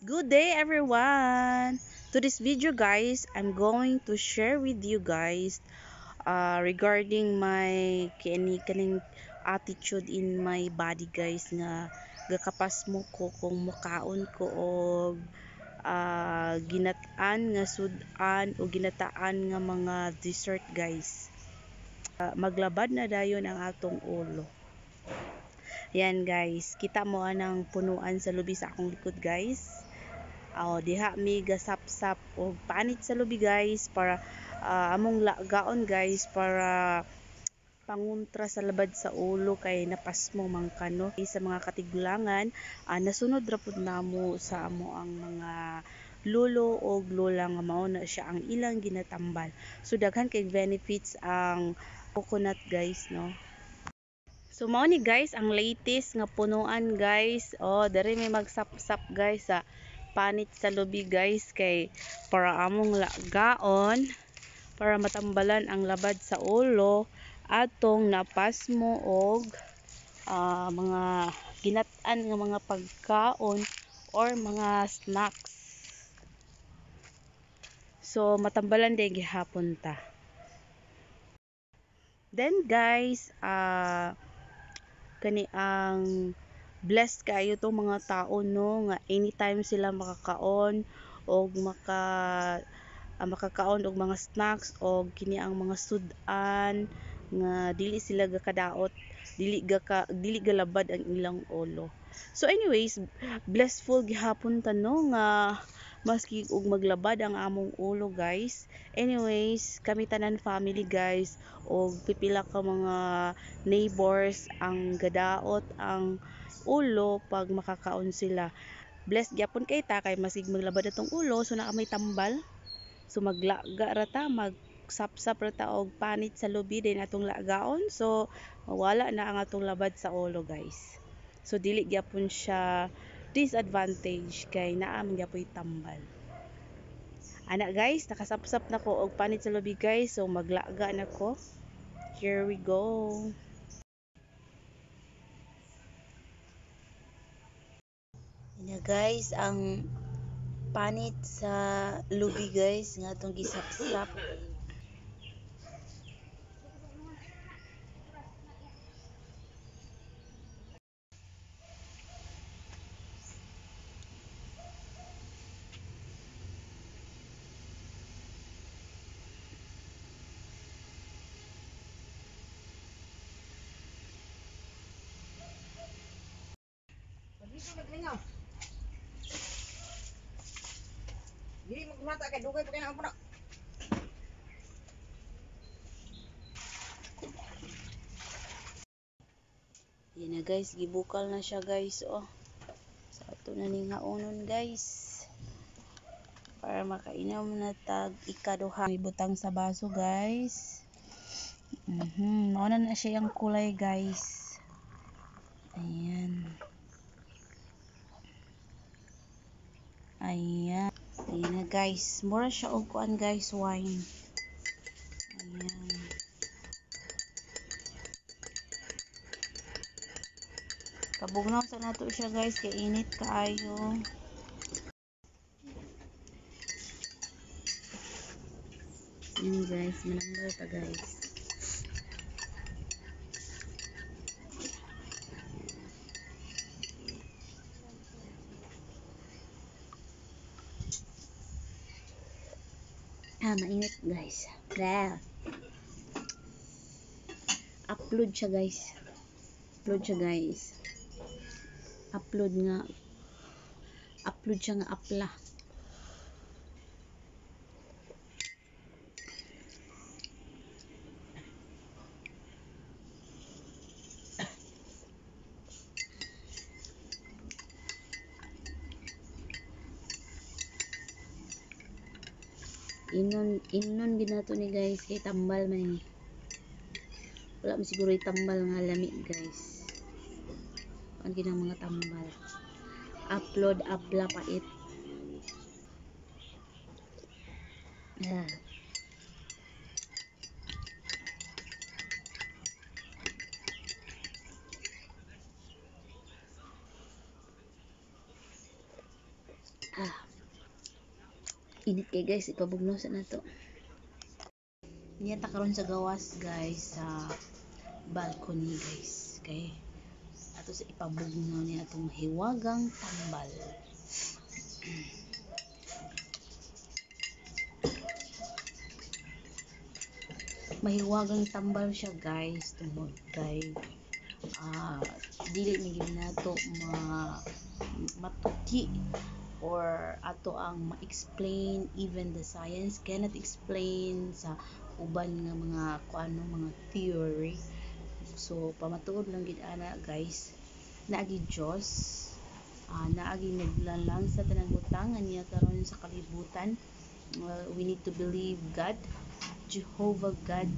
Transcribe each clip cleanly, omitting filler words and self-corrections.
Good day everyone! To this video guys, I'm going to share with you guys regarding my kaning attitude in my body guys nga gakapas mo ko kung mukaon ko og ginataan nga sudan o ginataan nga mga dessert guys. Maglabad na dayon ang atong ulo. Yan guys, kita mo anang punuan sa lubi sa akong likod guys. Diha mi gasap-sap og panit sa lubi guys para among gaon guys para pangontra sa labad sa ulo kay napasmo man kano sa mga katigulangan. Nasunod ra pud namo sa amo ang mga lolo og lola nga mao na siya ang ilang ginatambal. So daghan kay benefits ang coconut guys, no. So mao ni guys ang latest nga punuan guys. Dere may magsap-sap guys sa panit sa lubi guys kay para among gaon para matambalan ang labad sa ulo atong napasmo og mga ginat-an nga mga pagkaon or mga snacks. So matambalan din gihapon ta. Then guys, kani ang blessed kayo tong mga tao no nga anytime sila makakaon og makakaon og mga snacks og kini ang mga sudan nga dili sila gakadaot, dili galabad ang ilang ulo. So anyways, blessful gihapon ta no nga maski og maglabad ang among ulo guys. Anyways, kami tanan family guys og pipila ka mga neighbors ang gadaot ang ulo pag makakaon sila. Blessed gyapon kay ta kay masig maglabad atong ulo so na may tambal. So maglaga ra ta, magsapsap ra ta og panit sa lubi din atong lagaon. So mawala na ang atong labad sa ulo guys. So dili gyapon siya disadvantage kay naa man gyapon tambal. Ana guys, nakasapsap na ko og panit sa lubi guys. So maglaga na ko. Here we go. Ina guys, ang panit sa lubi guys nga atong gisapsap. Dili magmata kay dugay pa kay na. Yan na guys, gibukal na siya guys. Sa ato na ning haonon guys. Para makainom na tag ikaduha. Ibutang sa baso guys. Mauna na siya yung kulay guys. Ayan. Ayan. Ayan na guys. Mura siya og kuan guys, wine. Ayan. Kabugnaw sa nato siya guys kay init kaayo. Yan guys, malanggar ta guys. Mainit guys. Blah. Upload siya guys. Upload siya nga apla. Inon ginato ni guys kay tambal man ni. Wala mo siguro tambal nga lami guys. Ang ginang mga tambal. Upload apla pait. Init kay guys, ipabugnos na to. Niyata karon sa gawas guys sa balcony guys. Kay ato sa ipabugnaw niya atong hiwagang tambal. Mahiwagang tambal siya guys tungod kay dili na gyud nato matuki or ato ang ma-explain, even the science cannot explain sa uban nga mga kuano mga theory. So pamatuod lang gid ana guys, naagi Dios, naagi naglalang sa tanang butang niya karon sa kalibutan. We need to believe God, Jehovah God,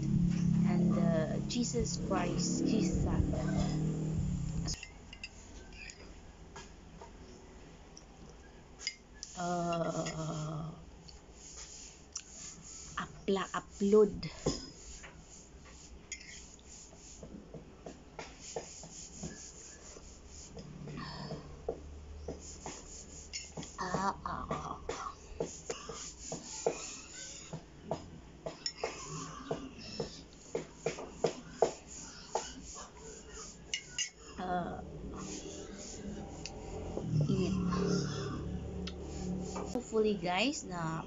and Jesus Christ, His Son. Upload. Init. Hopefully guys na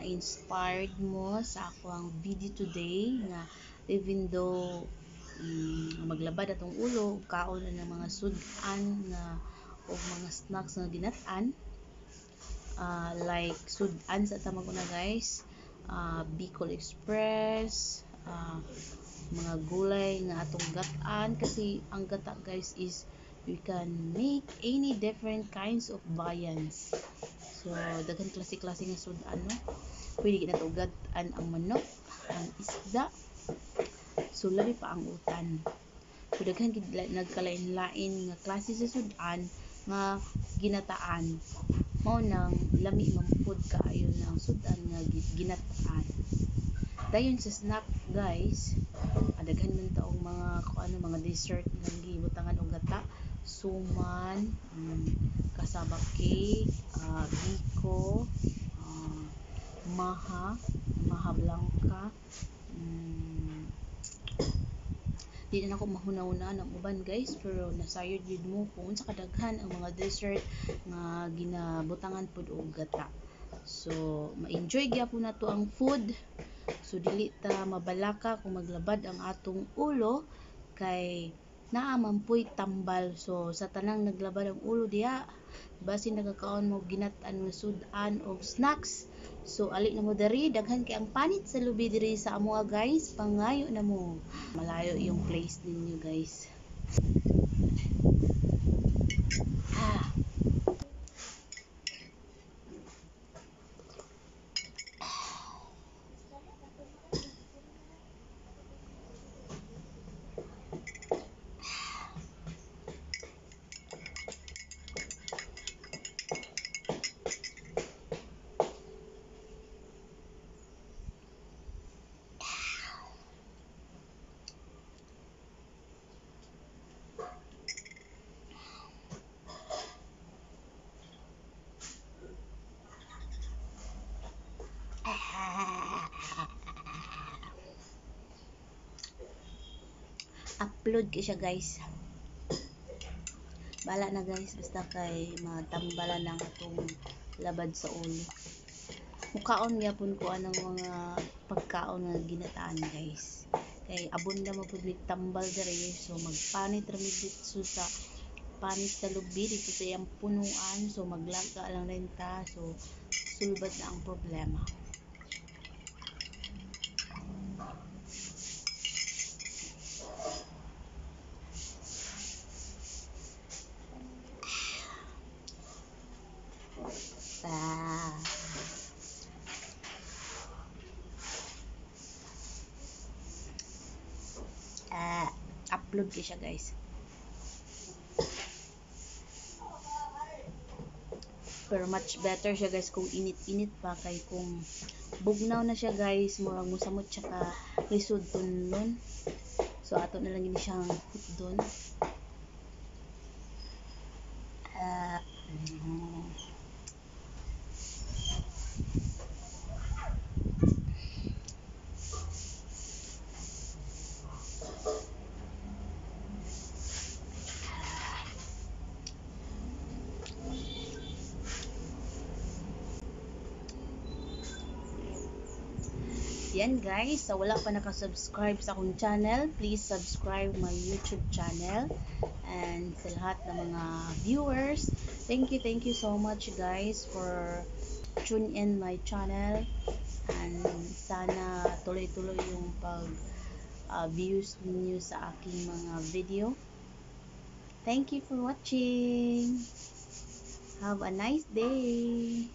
inspired mo sa ako ang video today nga even though maglabad atong ulo kaon na ng mga sudan nga o mga snacks nga ginat-an, like sudan sa tamag na guys, Bicol Express, mga gulay nga atong gat-an kasi ang gata guys is we can make any different kinds of viands. So daghang klase-klase nga sudan no, pwede na to gat-an ang manok, ang isda, so labi pa ang utan. So daghan gid nagkalain-lain nga klase sa sudan nga ginataan, mao nang lami man pud kaayo ng sudan nga ginataan. Dayon sa snack guys, daghan man taong mga kuano mga dessert nga gibutangan og gata, suman, cassava cake, biko, maha blanca, di na ako mahuna-una ng uban guys, pero nasayod yun mo kung unsa kadaghan ang mga dessert nga ginabutangan pud og gata. So ma-enjoy gyapon nato ang food. So dili ta mabalaka kung maglabad ang atong ulo kay naa man puy tambal. So sa tanang naglabad ang ulo diha, basin nagakaon mo ginat-an nga sudan og snacks, so ali na mo diri, daghan kay ang panit sa lubi diri sa amoa guys, pangayo na mo. Malayo yung place ninyo guys. Upload ko siya guys, bala na guys, basta kay matambalan ng atong labad sa ulo. Mukaon gyapon ko anang mga pagkaon nga ginataan guys, kay abon na mapud tambal diri, so magpanit ra mi dito sa panit sa lubi dito sa iyang punuan, so maglaga lang rin ta, so sulbad na ang problema. Upload ko siya guys, pero much better siya guys kung init-init pa, kay kung bugnaw na siya guys, murag musamot siya ka lisod tunlon. So ato na lang yun siyang hutdon. Yan guys, sa wala pa nakasubscribe sa akong channel, please subscribe my YouTube channel. And sa lahat ng mga viewers, thank you so much guys for tune in my channel. And sana tuloy-tuloy yung pag views ninyo sa aking mga video. Thank you for watching. Have a nice day.